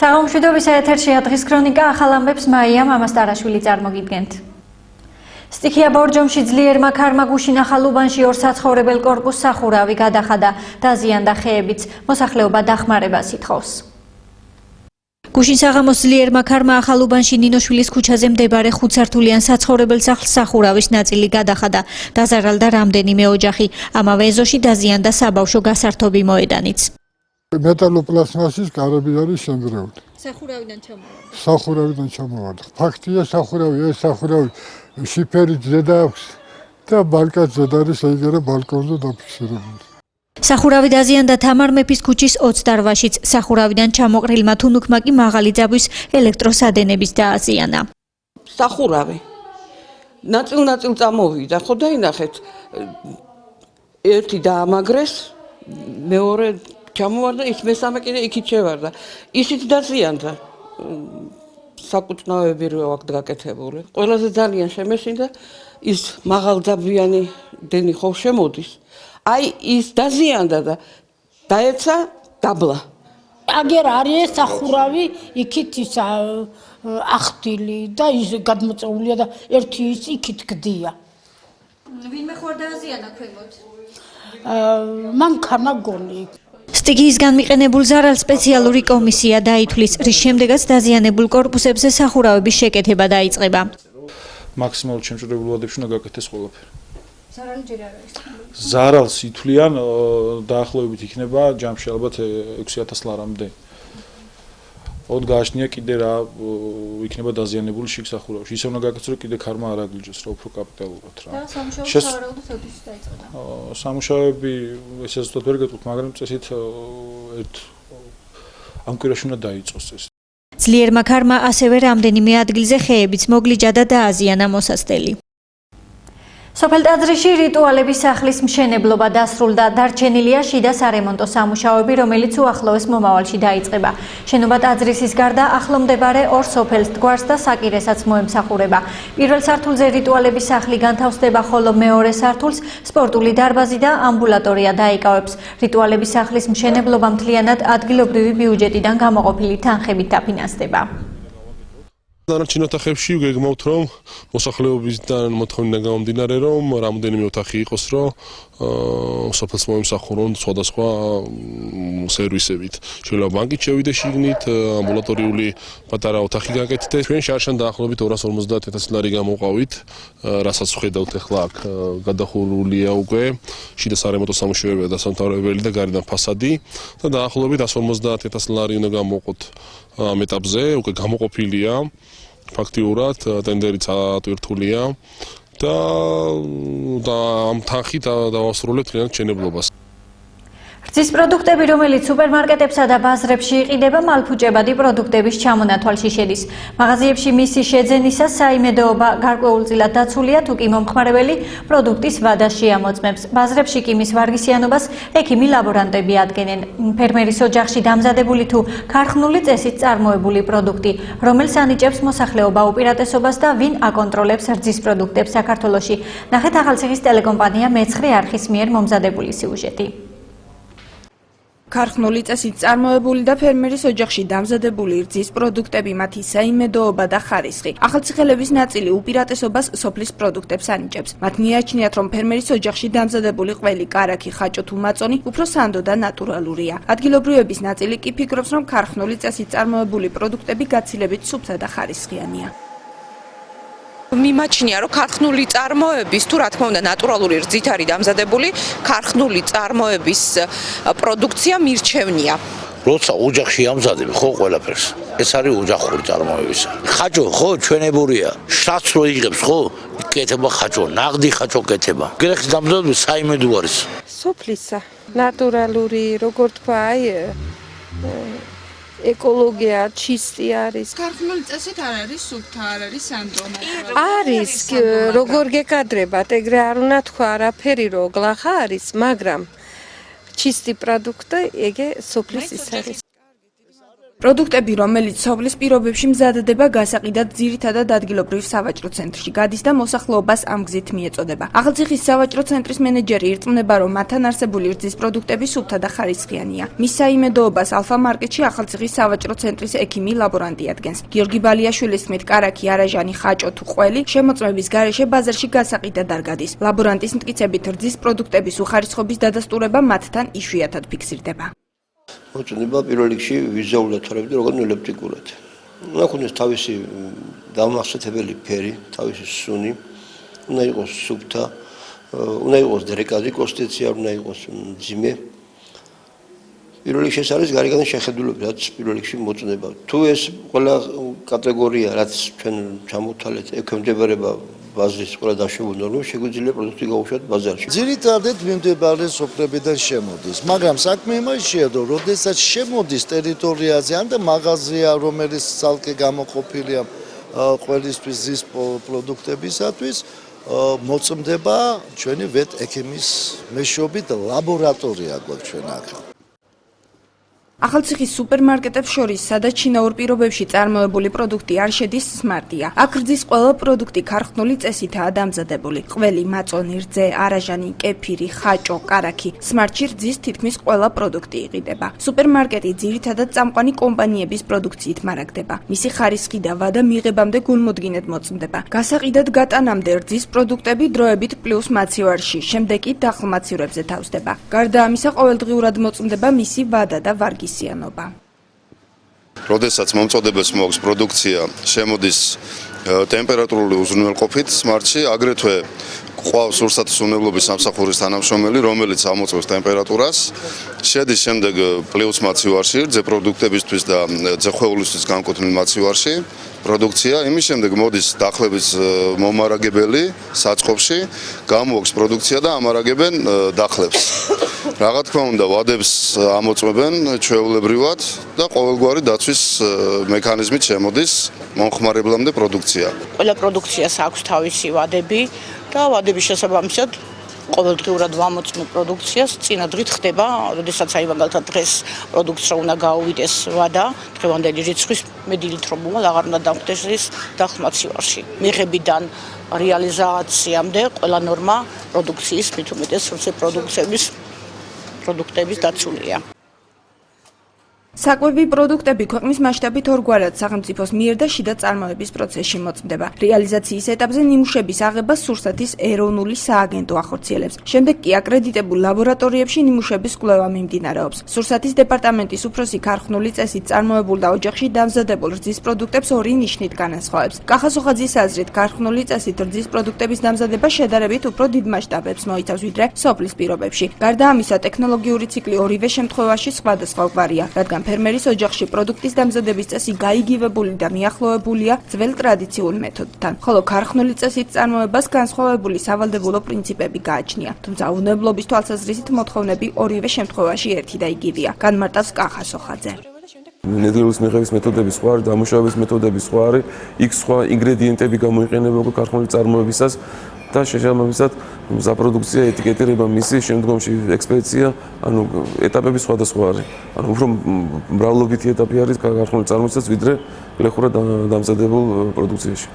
საღამომშვიდობის ეთერში დღის ქრონიკა ახალ ამბებს მაია მამასტარაშვილი წარმოგიდგენთ. სტიქია ბორჯომში ძლიერმა ქარმა გუშინ ახალ უბანში ორ საცხოვრებელ კორპუსს სახურავი გადახადა, დაზიანდა ხეებიც, მოსახლეობა დახმარებას ითხოვს. გუშინ საღამოს ძლიერმა ქარმა ახალ უბანში ნინოშვილის ქუჩაზე მდებარე 5 სართულიან საცხოვრებელ სახლს სახურავის ნაწილი გადახადა, დაზარალდა რამდენიმე ოჯახი, ამავე ეზოში დაზიანდა საბავშვო გასართობი მოედანიც. მეტალოპლასმასის კარები არის შემგრეული. სახურავიდან ჩამოვარდა. ფაქტია ეს სახურავი შიფერით ზედა აქვს და ბალკაც ზედა არის, ეგრე ბალკონზე დაფიქსირებული. სახურავი დაზიანდა თამარ მეფის ქუჩის 28-შიც. სახურავიდან ჩამოყრილმა თუნუქმა კი მაღალი ძაბვის ელექტროსადენების დააზიანა. სახურავი ნაწილ წამოვიდა, ხო დაინახეთ. ერთი დაამაგრეს, მეორე ჩამოვარდა, ის მესამე კიდე იქით შევარდა. ისიც დაზიანდა. საკუთნავები რო აქვს გაკეთებული. ყველაზე ძალიან შემეშინდა ის მაღალძაბვიანი დენი ხო შემოდის. აი ის დაზიანდა და დაეცა დაბლა. აგერ არის სახურავი იქით ის ახტილი და ის გადმოწეულია და ერთი ის იქით გდია. ვინმე ხوار დააზიანა ქვემოთ? მანქანა გონი. სტიქიისგან მიყენებულ ზარალს სპეციალური კომისია დაითვლის, რის შემდეგაც დაზიანებულ კორპუსებზე სახურავების შეკეთება დაიწყება. მაქსიმალურად შემჭირებულ ვადებში უნდა გაკეთდეს ყველაფერი. ზარალი ჯერ არ არის. ზარალს ითვლიან დაახლოებით იქნება ჯამში ალბათ 6000 ლარამდე. ოდ გააჩნია კიდე რა იქნება დაზიანებული შიგ სახურავში. ისე უნდა გაკეთდეს რომ კიდე ქარმა არ აგლიჯოს რა უფრო კაპიტალურად რა. და სამუშაოები ოდესმე დაიწყება. სამუშაოები ესე ზუსტად ვერ გეტყვით, მაგრამ წესით ამ კვირაში უნდა დაიწყოს ეს. ძლიერმა ქარმა ასევე რამდენიმე ადგილზე ხეებიც მოგლიჯა და დააზიანა მოსასწრელი. სოფელ ტაძრში რიტუალების სახლის მშენებლობა დასრულდა, დარჩენილია შიდა სარემონტო სამუშაოები, რომელიც უახლოეს მომავალში დაიწყება. შენობა ტაძრისის გარდა ახლო მდებარე ორ სოფელს დგარს და საკირესაც მოემსახურება. პირველ სართულზე რიტუალების სახლი განთავსდება, ხოლო მეორე სართულს სპორტული დარბაზი და ამბულატორია დაიკავებს. რიტუალების სახლის მშენებლობა მთლიანად ადგილობრივი ბიუჯეტიდან გამოყოფილი თანხებით დაფინანსდება. დანარჩენ ოთახებში გეგმავთ რომ მოსახლეობისგან მოთხოვნიდან გამომდინარე რომ რამდენიმე ოთახი იყოს რომ სოფელს მოემსახურონ სხვადასხვა სერვისებით. შეიძლება ბანკით შევიდე შიგნით, ამბულატორიული პატარა ოთახი გაკეთდეთ. ჩვენ შარშან დაახლოებით 250,000 ლარი გამოვყავით, რასაც ვხედავთ ახლა აქ გადახურულია უკვე შიდა სარემონტო სამუშაოები დასამთავრებელი და გარედან ფასადი და დაახლოებით 150,000 ლარი უნდა გამოვყოთ ამ ეტაპზე, უკვე გამოყოფილია ფაქტიურად ტენდერიც ატვირთულია და ამ თანხით დავასრულებთ შენებლობას. რძის პროდუქტები, რომელიც სუპერმარკეტებსა და ბაზრებში იყიდება, მალფუჭებადი პროდუქტების ჩამონათვალში შედის. მაღაზიებში მისი შეძენისას საიმედოობა გარკვეულწილად დაცულია, თუ კი მომხმარებელი პროდუქტის ვადას შეამოწმებს. ბაზრებში კი მის ვარგისიანობას ექიმი ლაბორანტები ადგენენ. ფერმერის ოჯახში დამზადებული თუ ქარხნული წესით წარმოებული პროდუქტი, რომელს ანიჭებს მოსახლეობა უპირატესობას და ვინ აკონტროლებს რძის პროდუქტებს საქართველოში. ნახეთ ახალციხის ტელეკომპანია მეცხრე არხის მიერ მომზადებული სიუჟეტი. ქარხნული წესით წარმოებული და ფერმერის ოჯახში დამზადებული რძის პროდუქტები, მათი საიმედოობა და ხარისხი. ახალციხელების ნაწილი უპირატესობას სოფლის პროდუქტებს ანიჭებს. მათ მიაჩნიათ, რომ ფერმერის ოჯახში დამზადებული ყველი, კარაქი, ხაჭო თუ მაწონი უფრო სანდო და ნატურალურია. ადგილობრივების ნაწილი კი ფიქრობს, რომ ქარხნული წესით წარმოებული პროდუქტები გაცილებით სუფთა და ხარისხიანია. მიმაჩნია, რომ ქარხნული წარმოების თუ რა თქმა უნდა ნატურალური რძით არის დამზადებული, ქარხნული წარმოების პროდუქცია მირჩევნია. როცა ოჯახში ამზადებ ხო ყველაფერს. ეს არის ოჯახური წარმოებისა. ხაჭო ხო ჩვენებურია. შრაც რო იღებს ხო? კეთება ხაჭო, ნაღდი ხაჭო კეთება. გრეხის დამზადებული საიმედო არის. სოფლისა ნატურალური, როგორ თქვა, აი ეკოლოგია ჩისტი არის. ქარხნული წესით არ არის სუფთა, არ არის სანდო. არის, როგორ გეკადრებათ, ეგრე არ უნდა თქვა არაფერი რო გლახა არის, მაგრამ ჩისტი პროდუქტი ეგე სოფლის ის არის. პროდუქტები, რომელიც სოფლის პირობებში მზადდება, გასაყიდად ძირითადად ადგილობრივ სავაჭრო ცენტრში გადის და მოსახლეობას ამ გზით მიეწოდება. ახალციხის სავაჭრო ცენტრის მენეჯერი ირწმუნება, რომ მათთან არსებული რძის პროდუქტები სუფთა და ხარისხიანია. მის საიმედოობას ალფა მარკეტში ახალციხის სავაჭრო ცენტრის ექიმი ლაბორანტი ადგენს. გიორგი ბალიაშვილის თქმით, კარაქი, არაჟანი, ხაჭო თუ ყველი შემოწმების გარეშე ბაზარში გასაყიდად არ გადის. ლაბორანტის მტკიცებით, რძის პროდუქტების უხარისხობის დადასტურება მათთან იშვიათად ფიქსირდება. მოწონება პირველ რიგში ვიზუალურად თორემ როგორ ელექტრიკულად. უნდა ქონდეს თავისი დამახსოვრებელი ფერი, თავისი სუნი, უნდა იყოს სუფთა, უნდა იყოს დრეკაზი კონსტიტუცია, უნდა იყოს ძიმე. პირველ რიგში ეს არის გარეგანი შეხედულება, რაც პირველ რიგში მოწონება. თუ ეს ყველა კატეგორია, რაც ჩვენ ჩამოვთვალეთ, ექვემდებარება ბაზრის ყველა დაშვებულ ნორმებს, შეგვიძლია პროდუქტი გაუშვათ ბაზარში. ძირითადად მიმდებარე სოფლებიდან შემოდის, მაგრამ საქმე იმაშია, რომ როდესაც შემოდის ტერიტორიაზე ან და მაღაზია, რომელიც ცალკე გამოყოფილია ყველისთვის ზის პროდუქტებისათვის, მოწმდება ჩვენი ვეტ ექიმის მეშვეობით ლაბორატორია გვაქვს ჩვენ აქ. ახალციხის სუპერმარკეტებს შორის, სადაც ჩინაურ პირობებში წარმოებული პროდუქტი არ შედის, სმარტია. აქ რძის ყველა პროდუქტი ქარხნული წესითაა დამზადებული. ყველი, მაწონი, რძე, არაჟანი, კეფირი, ხაჭო, კარაქი. სმარტში რძის თითქმის ყველა პროდუქტი იყიდება. სუპერმარკეტი ძირითადად წამყვანი კომპანიების პროდუქციით მარაგდება. მისი ხარისხი და ვადა მიღებამდე გულმოდგინედ მოწმდება. გასაყიდად გატანამდე რძის პროდუქტები დროებით პლუს მაცივარში, შემდეგ კი დახლმაცივრებზე თავსდება. გარდა ამისა, ყოველდღიურად მოწმდება მისი ვადა და ვარგისი. როდესაც მომწოდებას მოაქვს პროდუქცია, შემოდის ტემპერატურული უზრუნველყოფით სმარტში, აგრეთვე ყავს სურსათის უნებლობის სამსახურის თანამშრომელი, რომელიც ამოწმებს ტემპერატურას, შედის შემდეგ პლუს მაცივარში, რძე პროდუქტებისთვის და ძეხვეულისთვის განკუთვნილ მაცივარში პროდუქცია, იმის შემდეგ მოდის დახლების მომარაგებელი საწყობში, გამოაქვს პროდუქცია და ამარაგებენ დახლებს. Რა თქმა უნდა, ვადებს ამოწმებენ ჩვეულებრივად და ყოველგვარი დაცვის მექანიზმით შემოდის მომხმარებლამდე პროდუქცია. ყველა პროდუქციას აქვს თავისი ვადები და ვადების შესაბამისად ყოველდღიურად ვამოწმებ პროდუქციას, წინა დღით ხდება, როდესაც აი მაგალითად დღეს პროდუქტს რა უნდა გაუვიდეს ვადა, დღევანდელი რიცხვის მედილით რომ მოვალ, აღარ უნდა დამხდეს ის დახლმაცივარში. მიღებიდან რეალიზაციამდე ყველა ნორმა პროდუქციის მით უმეტეს პროდუქტების დაცულია. საკვები პროდუქტები ქვეყნის მასშტაბით ორგვარად სახელმწიფოს მიერ და შიდა წარმოების პროცესში მოწმდება. რეალიზაციის ეტაპზე ნიმუშების აღებას სურსათის ეროვნული სააგენტო ახორციელებს. შემდეგ კი აკრედიტებულ ლაბორატორიებში ნიმუშების კვლევა მიმდინარეობს. სურსათის დეპარტამენტის უფროსი ქარხნული წესით წარმოებულ და ოჯახში დამზადებულ რძის პროდუქტებს ორი ნიშნით განასხვავებს. კახა-სოხაძის აზრით, ქარხნული წესით რძის პროდუქტების დამზადება შედარებით უფრო დიდ მასშტაბებს მოიცავს, ვიდრე სოფლის პირობებში. გარდა ამისა, ტექნოლოგიური ციკლი ორივე შემთხვევაში სხვადასხვაგვარია, რადგან ფერმერის ოჯახში პროდუქტის დამზადების წესი გაიგივებული და მიახლოებულია ძველ ტრადიციულ მეთოდთან, ხოლო ქარხნული წესით წარმოებას განსხვავებული სავალდებულო პრინციპები გააჩნია, თუმცა უნებლობის თვალსაზრისით მოთხოვნები ორივე შემთხვევაში ერთი და იგივეა, განმარტავს კახა-სოხაძე. ნედლეულის მიღების მეთოდები სხვა არის, დამუშავების მეთოდები სხვა არის, იქ სხვა ინგრედიენტები გამოიყენება ქარხნული წარმოებისას და შესაბამისად საპროდუქცია ეტიკეტირება მისი შემდგომში ექსპედიცია, ანუ ეტაპები სხვადასხვა არის. ანუ უფრო მრავლობითი ეტაპი არის ქარხნული წარმოებისას, ვიდრე გლეხურად დამზადებულ პროდუქციაში.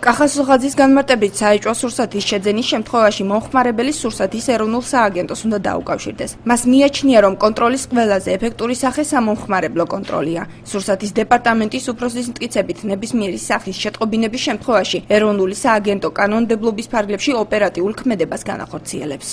კახა-სოხაძის განმარტებით, საეჭვო სურსათის შეძენის შემთხვევაში მომხმარებელი სურსათის ეროვნულ სააგენტოს უნდა დაუკავშირდეს. მას მიაჩნია, რომ კონტროლის ყველაზე ეფექტური სახე სამომხმარებლო კონტროლია. სურსათის დეპარტამენტის უფროსის მტკიცებით, ნებისმიერი სახის შეტყობინების შემთხვევაში ეროვნული სააგენტო კანონმდებლობის ფარგლებში ოპერატიულ ქმედებას განახორციელებს.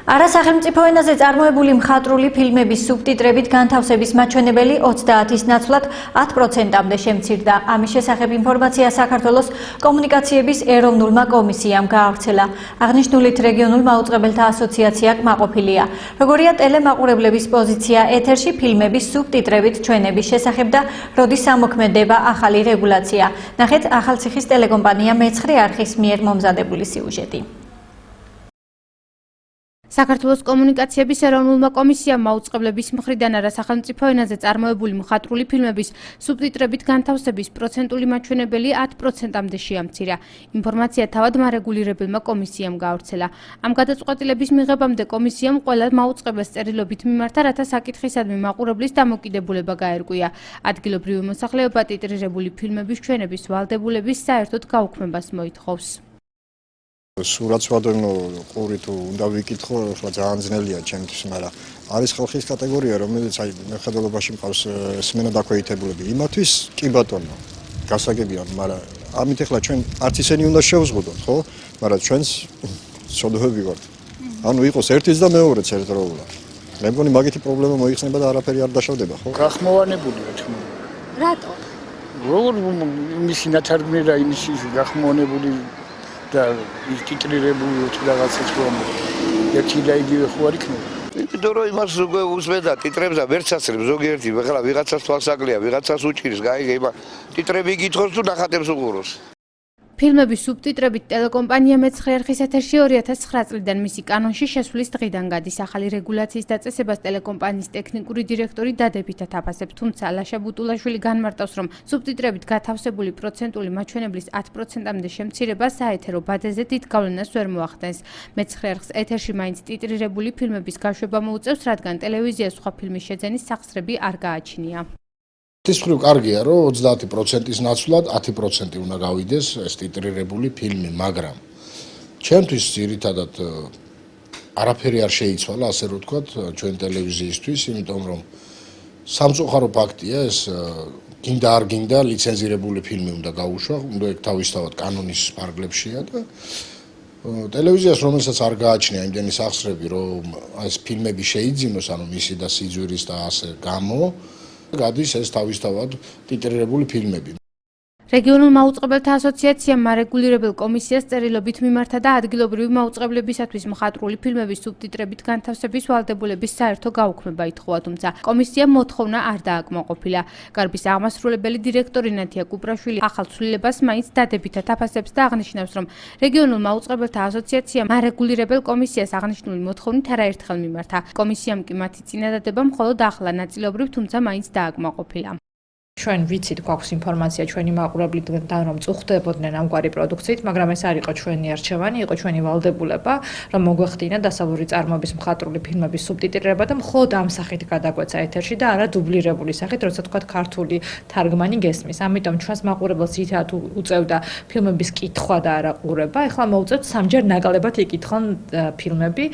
არასახელმწიფო ენაზე წარმოებული მხატვრული ფილმების სუბტიტრებით განთავსების მაჩვენებელი 30-ის ნაცვლად 10%-მდე შემცირდა. ამის შესახებ ინფორმაცია საქართველოს კომუნიკაციების ეროვნულმა კომისიამ გაავრცელა. აღნიშნულით რეგიონულ მაუწყებელთა ასოციაცია კმაყოფილია. როგორია ტელემაყურებლების პოზიცია ეთერში ფილმების სუბტიტრებით ჩვენების შესახებ და როდის ამოქმედება ახალი რეგულაცია. ნახეთ ახალციხის ტელეკომპანია მეცხრე არხის მიერ მომზადებული სიუჟეტი. საქართველოს კომუნიკაციების ეროვნულმა კომისიამ მაუწყებლების მხრიდან არა სახელმწიფო ენაზე წარმოებული მხატვრული ფილმების სუბტიტრებით განთავსების პროცენტული მაჩვენებელი 10%-მდე შეამცირა. ინფორმაცია თავად მარეგულირებელმა კომისიამ გაავრცელა. ამ გადაწყვეტილების მიღებამდე კომისიამ ყველა მაუწყებელს წერილობით მიმართა, რათა საკითხისადმი მაყურებლის დამოკიდებულება გაერკვია. ადგილობრივი მოსახლეობა ტიტრირებული ფილმების ჩვენების ვალდებულების საერთოდ გაუქმებას მოითხოვს. სურათს ვადევნო ყურით უნდა ვიკითხო, ახლა ძალიან ძნელია ჩემთვის, მაგრამ არის ხალხის კატეგორია, რომელიც აი მხედველობაში მყავს სმენა დაქვეითებულები. იმათვის კი ბატონო, გასაგებია, მაგრამ ამით ახლა ჩვენ არც ისინი უნდა შევზღუდოთ, ხო? მაგრამ ჩვენს ცოდვები ვართ. ანუ იყოს ერთიც და მეორეც ერთდროულად. მე მგონი მაგითი პრობლემა მოიხსნება და არაფერი არ დაშავდება, ხო? გახმოვანებულია თქმა. რატო? როგორ მისი ნათარგმნი რა იმისი გახმოვანებული და ტიტრირებული რაღაცას რომ ერთი და იგივე ხო არ იქნება? იმიტომ რომ იმას უსმენდა ტიტრებს და ვერც ასწრებს ზოგიერთი, ახლა ვიღაცას თვალსაკლია, ვიღაცას უჭირს, გაიგე, ტიტრები იკითხოს თუ ნახატებს უყუროს. ფილმების სუბტიტრებით ტელეკომპანია მეცხრე არხის ეთერში 2009 წლიდან მისი კანონში შესვლის დღიდან გადის. ახალი რეგულაციის დაწესებას ტელეკომპანიის ტექნიკური დირექტორი დადებითად აფასებს, თუმცა ლაშა ბუტულაშვილი განმარტავს, რომ სუბტიტრებით გათავსებული პროცენტული მაჩვენებლის 10%-მდე შემცირება საეთერო ბადეზე დიდ გავლენას ვერ მოახდენს. მეცხრე არხს ეთერში მაინც ტიტრირებული ფილმების გაშვება მოუწევს, რადგან ტელევიზიას სხვა ფილმის შეძენის სახსრები არ გააჩნია. ის მხრივ კარგია, რომ 30%-ის ნაცვლად 10% უნდა გავიდეს ეს ტიტრირებული ფილმი, მაგრამ ჩემთვის ძირითადად არაფერი არ შეიცვალა, ასე რომ ვთქვათ, ჩვენ ტელევიზიისთვის, იმიტომ რომ სამწუხარო ფაქტია ეს გინდა არ გინდა ლიცენზირებული ფილმი უნდა გაუშვა, უნდა ეგ თავისთავად კანონის ფარგლებშია და ტელევიზიას რომელსაც არ გააჩნია იმდენი სახსრები, რომ ეს ფილმები შეიძინოს, ანუ მისი და სიძვირის და ასე გამო გადის ეს თავისთავად ტიტრირებული ფილმები. რეგიონულ მაუწყებელთა ასოციაციამ მარეგულირებელ კომისიას წერილობით მიმართა და ადგილობრივი მაუწყებლებისათვის მხატვრული ფილმების სუბტიტრებით განთავსების ვალდებულების საერთო გაუქმება ითხოვა, თუმცა კომისიამ მოთხოვნა არ დააკმაყოფილა. გარბის აღმასრულებელი დირექტორი ნათია კუპრაშვილი ახალ ცვლილებას მაინც დადებითად აფასებს და აღნიშნავს, რომ რეგიონულ მაუწყებელთა ასოციაციამ მარეგულირებელ კომისიას აღნიშნული მოთხოვნით არაერთხელ მიმართა. კომისიამ კი მათი წინადადება მხოლოდ ახლა ნაწილობრივ, თუმცა მაინც დააკმაყოფილა. ჩვენ ვიცით, გვაქვს ინფორმაცია ჩვენი მაყურებლიდან, რომ წუხდებოდნენ ამგვარი პროდუქციით, მაგრამ ეს არ იყო ჩვენი არჩევანი, იყო ჩვენი ვალდებულება, რომ მოგვეხდინა დასავლური წარმოების მხატვრული ფილმების სუბტიტრირება და მხოლოდ ამ სახით გადაგვეცა ეთერში და არა დუბლირებული სახით, როცა თქვა ქართული თარგმანი გესმის. ამიტომ ჩვენს მაყურებელს ითათ უწევდა ფილმების კითხვა და არა ყურება. ეხლა მოუწევთ სამჯერ ნაკლებად იკითხონ ფილმები.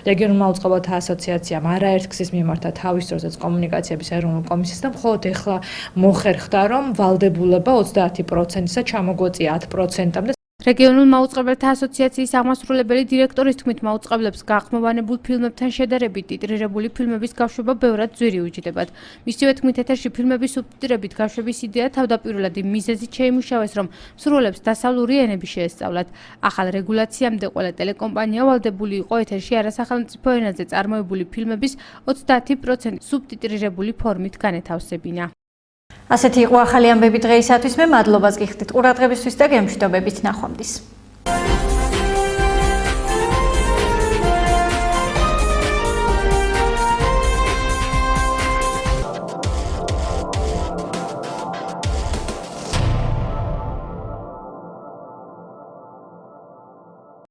რეგიონულ მაუწყებელთა ასოციაციამ არაერთ გზის მიმართა თავის დროზე კომუნიკაციების ეროვნულ კომისიას და მხოლოდ ეხლა ხერხდა, რომ ვალდებულება 30%-ისა ჩამოგვეწია 10%-მდე. რეგიონულ მაუწყებელთა ასოციაციის აღმასრულებელი დირექტორის თქმით, მაუწყებლებს გახმოვანებულ ფილმებთან შედარებით ტიტრირებული ფილმების გაშვება ბევრად ძვირი უჯდებათ. მისივე თქმით, ეთერში ფილმების სუბტიტრებით გაშვების იდეა თავდაპირველად იმ მიზეზით შეიმუშავეს, რომ მსურველებს დასავლური ენები შეესწავლათ. ახალ რეგულაციამდე ყველა ტელეკომპანია ვალდებული იყო ეთერში არასახელმწიფო ენაზე წარმოებული ფილმების 30% სუბტიტრირებული ფორმით განეთავსებინა. ასეთი იყო ახალი ამბები დღეისათვის. მე მადლობას გიხდით ყურადღებისთვის და გემშვიდობებით ნახვამდის.